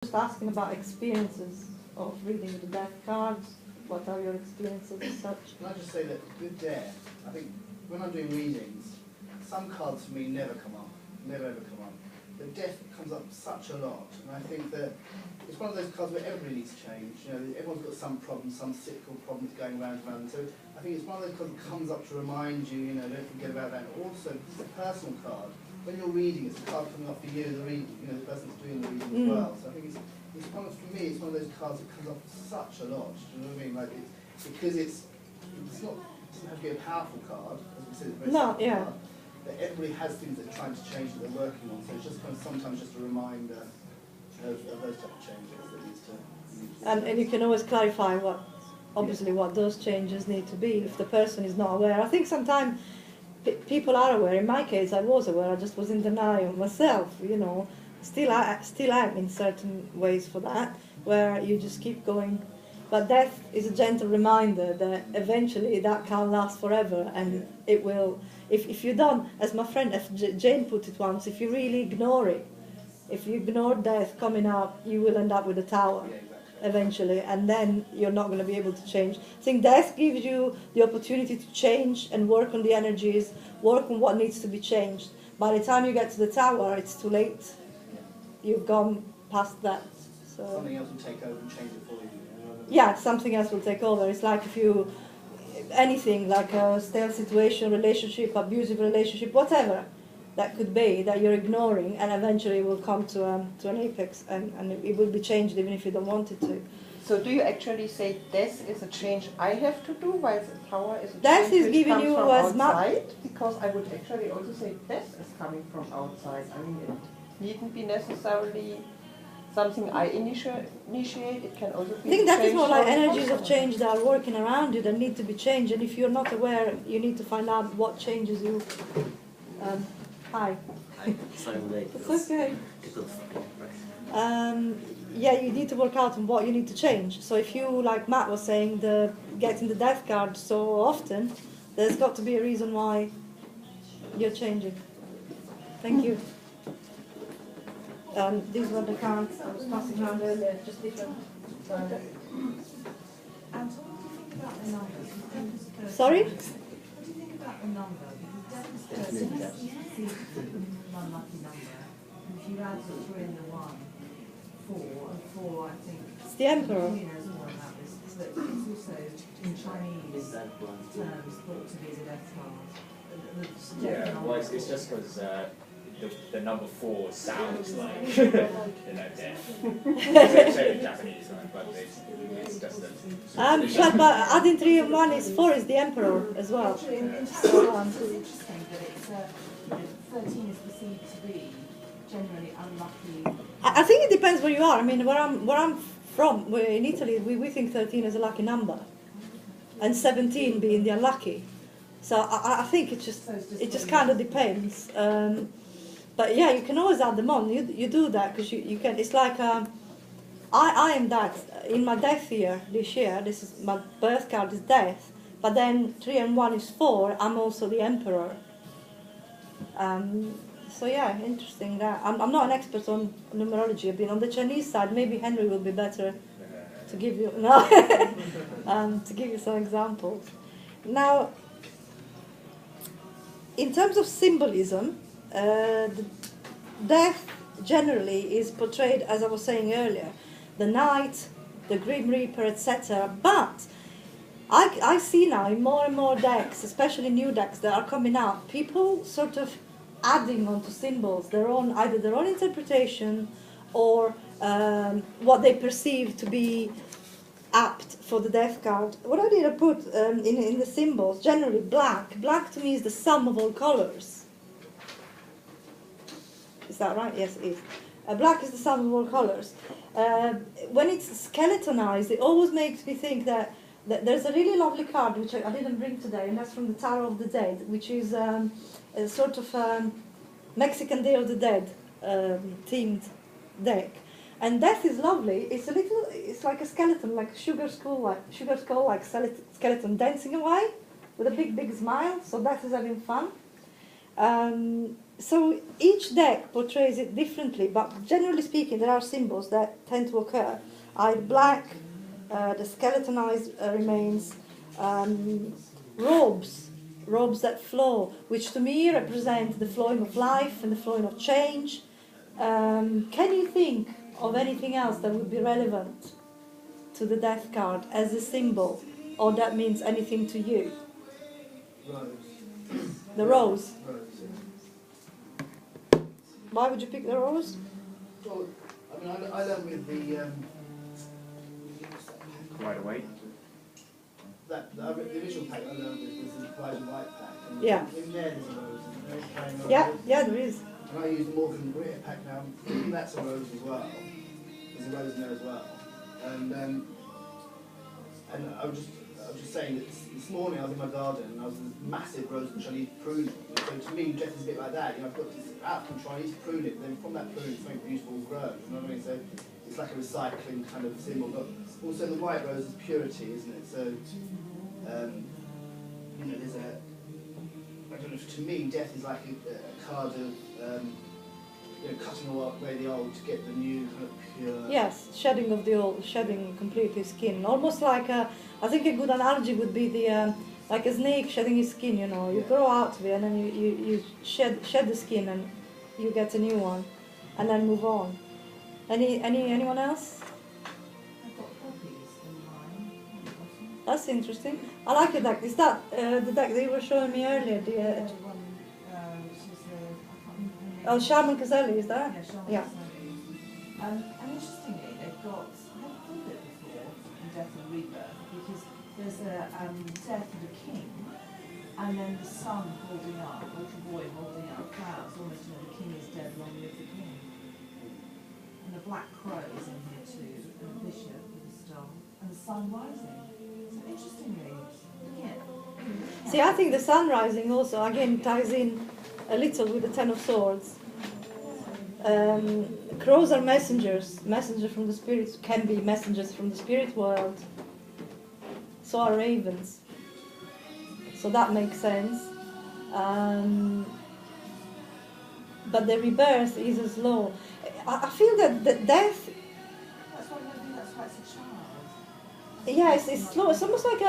Just asking about experiences of reading the death cards. What are your experiences as such? Can I just say that with death, I think when I'm doing readings, some cards for me never come up, never ever come up. But death comes up such a lot, and I think that it's one of those cards where everybody needs to change. You know, everyone's got some problems, some cyclical problems going round and round. So I think it's one of those cards that comes up to remind you, you know, don't forget about that. And also, it's a personal card. When you're reading, it's a card coming up for you, the person that's doing the reading as well. So I think it's one of, for me, it's one of those cards that comes up such a lot. Do you know what I mean? Like because it's not, it doesn't have to be a powerful card, as we said, it's a very simple card. But everybody has things that they're trying to change that they're working on. So it's just kind of sometimes just a reminder of those type of changes that needs to. And you can always clarify what, obviously, what those changes need to be if the person is not aware. I think sometimes people are aware. In my case, I was aware. I just was in denial myself. You know, still am in certain ways for that, where you just keep going. But death is a gentle reminder that eventually that can't last forever, and it will. If you don't, as my friend Jane put it once, if you really ignore it, if you ignore death coming up, you will end up with a tower eventually, and then you're not going to be able to change. I think death gives you the opportunity to change and work on the energies, work on what needs to be changed. By the time you get to the tower, it's too late. You've gone past that. So something else will take over and change it for you. Yeah, something else will take over. It's like if you, anything like a stale situation, relationship, abusive relationship, whatever that could be that you're ignoring, and eventually it will come to an apex, and it will be changed even if you don't want it to. So do you actually say death is a change I have to do, while the power is a death change is which giving comes you from as outside? Because I would actually also say death is coming from outside. I mean, it needn't be necessarily something I initiate, it can also be. I think that is more like energies outside. of change that are working around you that need to be changed, and if you're not aware, you need to find out what changes you. Hi. Hi, sorry I'm late. It's okay. Right. Yeah, you need to work out on what you need to change. So if you, like Matt was saying, getting the death card so often, there's got to be a reason why you're changing. Thank you. These were the cards I was passing around earlier, just different. And so what do you think about the numbers? Sorry? What do you think about the number? Because death is one lucky number. And if you add the 3 and the 1, 4, and 4, I think. It's the Emperor. Who knows more about this? But it's also in Chinese terms thought to be the death card. Yeah, well, it's just because the number 4 sounds like, you know, death. Say in Japanese, but it's just a... But adding 3 and 1 is 4 is the Emperor as well. It's interesting that it's 13 is perceived to be generally unlucky. I think it depends where you are. I mean, where I'm from, in Italy, we think 13 is a lucky number, and 17 being the unlucky. So I think it just kind of depends. But yeah, you can always add them on. You do that because you can. It's like I am that in my death year this year. This is my birth card is death, but then 3 and 1 is 4. I'm also the Emperor. So yeah, interesting that. I'm not an expert on numerology. I've been on the Chinese side. Maybe Henry will be better to give you to give you some examples. Now, in terms of symbolism, the death generally is portrayed, as I was saying earlier, the knight, the Grim Reaper, etc. But I see now in more and more decks, especially new decks that are coming out, people sort of adding onto symbols either their own interpretation or what they perceive to be apt for the death card. What I did, I put in the symbols, generally black. Black to me is the sum of all colors. Is that right? Yes, it is. Black is the sum of all colors. When it's skeletonized, it always makes me think that there's a really lovely card, which I didn't bring today, and that's from the Tower of the Dead, which is a sort of Mexican Day of the Dead themed deck. And death is lovely. It's like a skeleton, like a sugar skull, like skeleton dancing away with a big smile. So death is having fun. so each deck portrays it differently, but generally speaking, there are symbols that tend to occur. Either black, the skeletonized remains, robes that flow, which to me represent the flowing of life and the flowing of change. Can you think of anything else that would be relevant to the death card as a symbol, or that means anything to you? Rose. The rose. Rose, Why would you pick the rose? Well, I mean, I learned with the Right away. the initial pack I learned with was the white and white pack. And Yeah. in there there's a rose, isn't there? Carrying on Yeah, rose. yeah, there is. And I use the Morgan Greer pack now. That's a rose as well. There's a rose in there as well. And I was just saying that this morning I was in my garden and I was in this massive rose which I need to prune. So to me, death is a bit like that. You know, I've got this out of control, I need to prune it. Then from that prune, something beautiful will grow. You know what I mean? So it's like a recycling kind of symbol. But also the white rose is purity, isn't it? So you know, there's a. I don't know. To me, death is like a card of. You know, cutting away the old to get the new kind of pure. Yes, shedding of the old, shedding completely skin. Almost like I think a good analogy would be the like a snake shedding his skin. You know, you grow out of it and then you shed the skin and you get a new one, and then move on. Anyone else? I've got poppies in mine. That's interesting. I like the deck. Is that the deck that you were showing me earlier? The One, which is I can't remember her name. oh, Shaman Caselli, is that? Yeah, Charlotte Yeah. Caselli. And interestingly, they've got, I haven't thought of it before, in Death and Rebirth, because there's a death of a king, and then the son holding up, a little boy holding up flowers, almost, you know, the king is dead, long live the king. And the black crow is in here too, and a bishop with a star, and the sun rising. So interestingly, looking at... See, I think the sun rising also again ties in a little with the Ten of Swords. Crows are messengers from the spirits, can be messengers from the spirit world. So are ravens. So that makes sense. But the rebirth is as low. I feel that the death, That's why I think that's why it's a child. yes, it's slow. It's almost like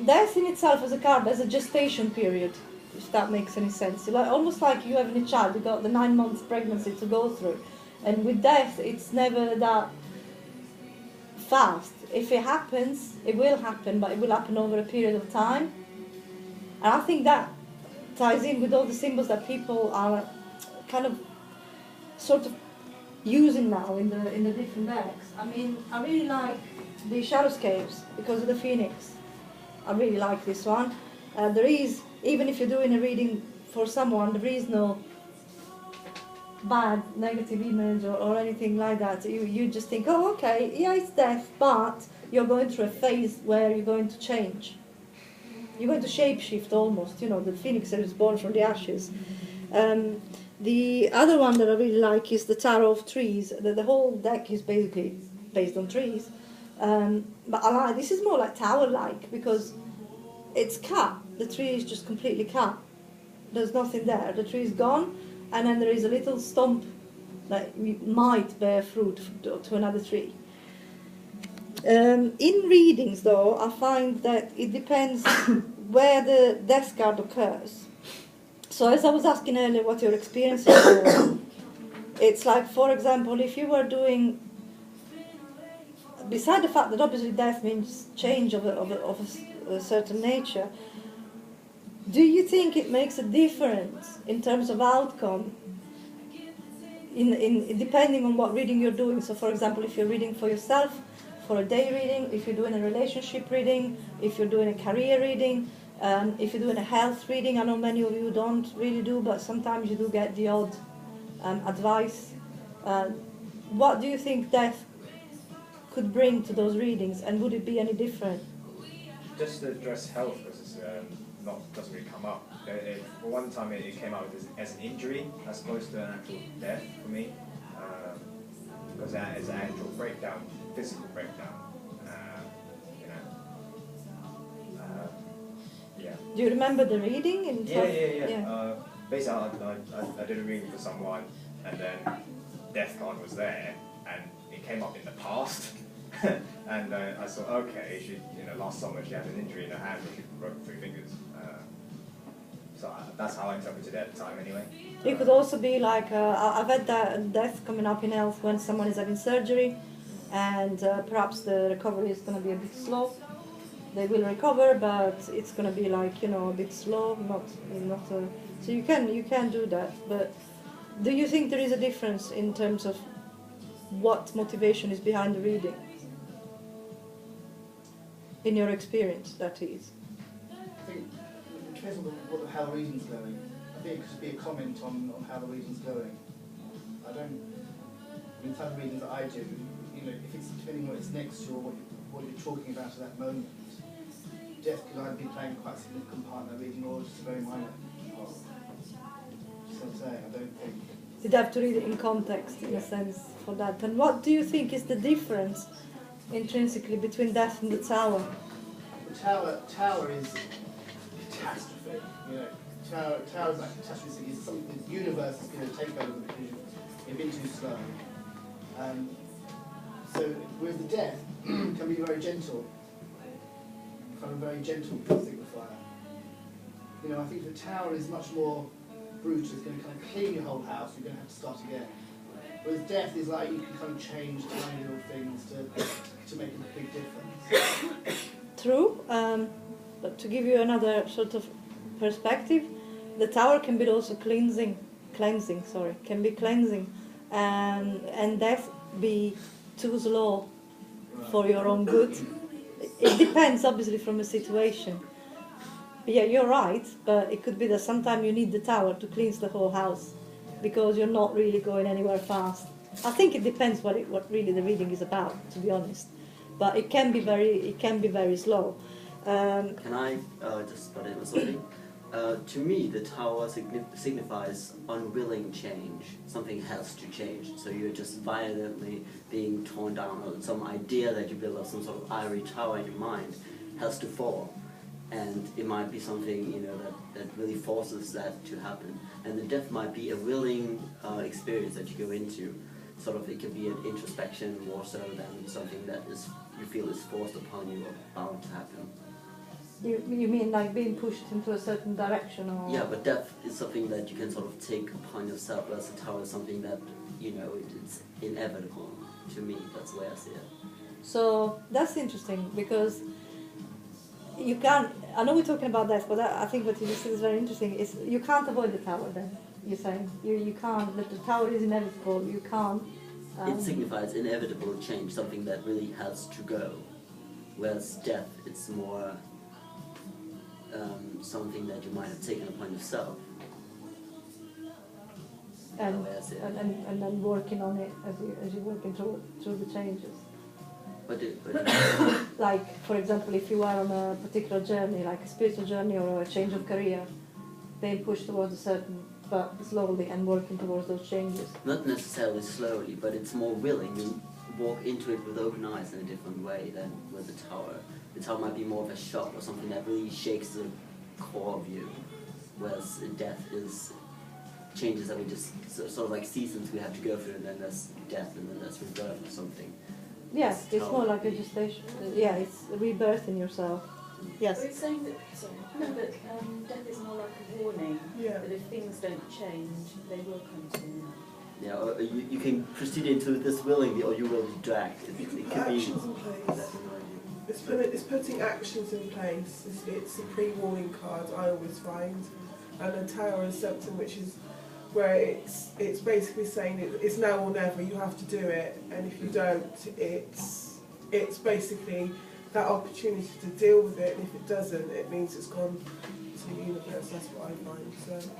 death in itself as a card, as a gestation period, if that makes any sense. Like, almost like you having a child, you got the 9 months pregnancy to go through. And with death, it's never that fast. If it happens, it will happen, but it will happen over a period of time. And I think that ties in with all the symbols that people are kind of sort of using now in the different decks. I mean, I really like the Shadowscapes because of the Phoenix. I really like this one. There is, even if you're doing a reading for someone, there is no bad, negative image or anything like that. You just think, oh, okay, yeah, it's death, but you're going through a phase where you're going to change. You're going to shapeshift almost, you know, the phoenix that is born from the ashes. The other one that I really like is the Tarot of Trees. The whole deck is basically based on trees. But I like, this is more like tower-like because it's cut. The tree is just completely cut. There's nothing there. The tree is gone, and then there is a little stump that might bear fruit to another tree. In readings, though, I find that it depends where the death card occurs. So as I was asking earlier what your experiences were, it's like, for example, if you were doing, beside the fact that obviously death means change of a certain nature, do you think it makes a difference in terms of outcome in depending on what reading you're doing? So for example, if you're reading for yourself, for a day reading, if you're doing a relationship reading, if you're doing a career reading, if you're doing a health reading, I know many of you don't really do, but sometimes you do get the odd advice. What do you think death could bring to those readings, and would it be any different? Just to address health, because it's doesn't really come up. For one time it came out as an injury as opposed to an actual death for me, because that is an actual breakdown, physical breakdown. Yeah. Do you remember the reading? Yeah. basically I did a reading for someone, and then death card was there, and it came up in the past. And I thought, okay, last summer she had an injury in her hand and she broke 3 fingers. So that's how I interpreted it at the time anyway. It could also be like, I've had that death coming up in health when someone is having surgery, and perhaps the recovery is going to be a bit slow. They will recover, but it's going to be like, a bit slow, so you can do that. But do you think there is a difference in terms of what motivation is behind the reading? In your experience, that is. I think it depends on how the reading's going. I think it could be a comment on how the reading's going. In the type of readings that I do, if it's depending on what it's next to or what you're talking about at that moment, death could either be playing quite a significant part in the reading or just a very minor part. Just what I'm saying, I don't think. You'd have to read it in context, in a sense, for that. And what do you think is the difference intrinsically between death and the tower? The tower is catastrophe. Tower is like catastrophe. It's something the universe is going to take over because you've been too slow. So whereas the death can be very gentle, kind of very gentle signifier. I think the tower is much more brutal. It's going to kind of clean your whole house. You're going to have to start again. Whereas death is like you can kind of change tiny little things to make a big difference. True, but to give you another sort of perspective, the tower can be also cleansing, and death be too slow for your own good. It depends obviously from the situation. But yeah, you're right, but it could be that sometimes you need the tower to cleanse the whole house because you're not really going anywhere fast. I think it depends what really the reading is about, to be honest. But it can be very slow. Can I just put in something? To me, the tower signifies unwilling change. Something has to change. So you're just violently being torn down, or some idea that you build up, some sort of ivory tower in your mind, has to fall. And it might be something that really forces that to happen. And the death might be a willing experience that you go into. Sort of, it can be an introspection more so than something that you feel is forced upon you or bound to happen. You mean like being pushed into a certain direction, or? Yeah, but death is something that you can sort of take upon yourself, whereas the tower is something that, it's inevitable. To me, that's the way I see it. So that's interesting, because you can't, I know we're talking about death, but I think what you said is very interesting, is you can't avoid the tower then, you're saying. You can't, the tower is inevitable, you can't. It signifies inevitable change, something that really has to go. Whereas death, it's more something that you might have taken upon yourself. And then working on it as you're working through the changes. But like, for example, if you are on a particular journey, like a spiritual journey or a change of career, being pushed towards a certain, but slowly, and working towards those changes. Not necessarily slowly, but it's more willing. You walk into it with open eyes in a different way than with the tower. The tower might be more of a shock or something that really shakes the core of you, whereas death is changes that we just, sort of like seasons we have to go through, and then there's death, and then there's rebirth or something. Yes, it's more like a gestation. Yeah, it's rebirthing yourself. Yes. Are you saying that death is more like a warning, that if things don't change, they will come to an end? Yeah, or you can proceed into this willingly, or you will be dragged. You can put actions in place. It's putting actions in place. It's a pre-warning card, I always find. And a tower is something which is where it's basically saying it's now or never, you have to do it, and if you don't, it's basically that opportunity to deal with it, and if it doesn't, it means it's gone to the universe. That's what I find. So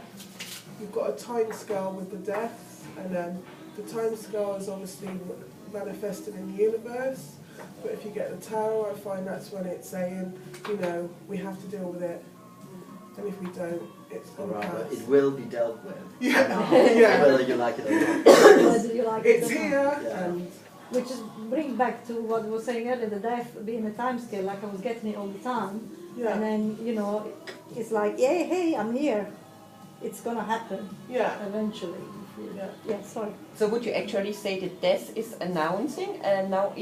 you've got a time scale with the death, and then the time scale is obviously manifested in the universe, but if you get the tower, I find that's when it's saying, we have to deal with it, and if we don't, it's going to pass. It will be dealt with. Yeah. Whether you like it or not. Whether you like it's it or here. not. Yeah. Which is bring back to what we were saying earlier, the death being a time scale, like I was getting it all the time. Yeah. And then, it's like, yeah, hey, I'm here. it's going to happen Yeah. eventually. Yeah. Yeah, sorry. So would you actually say that death is announcing and now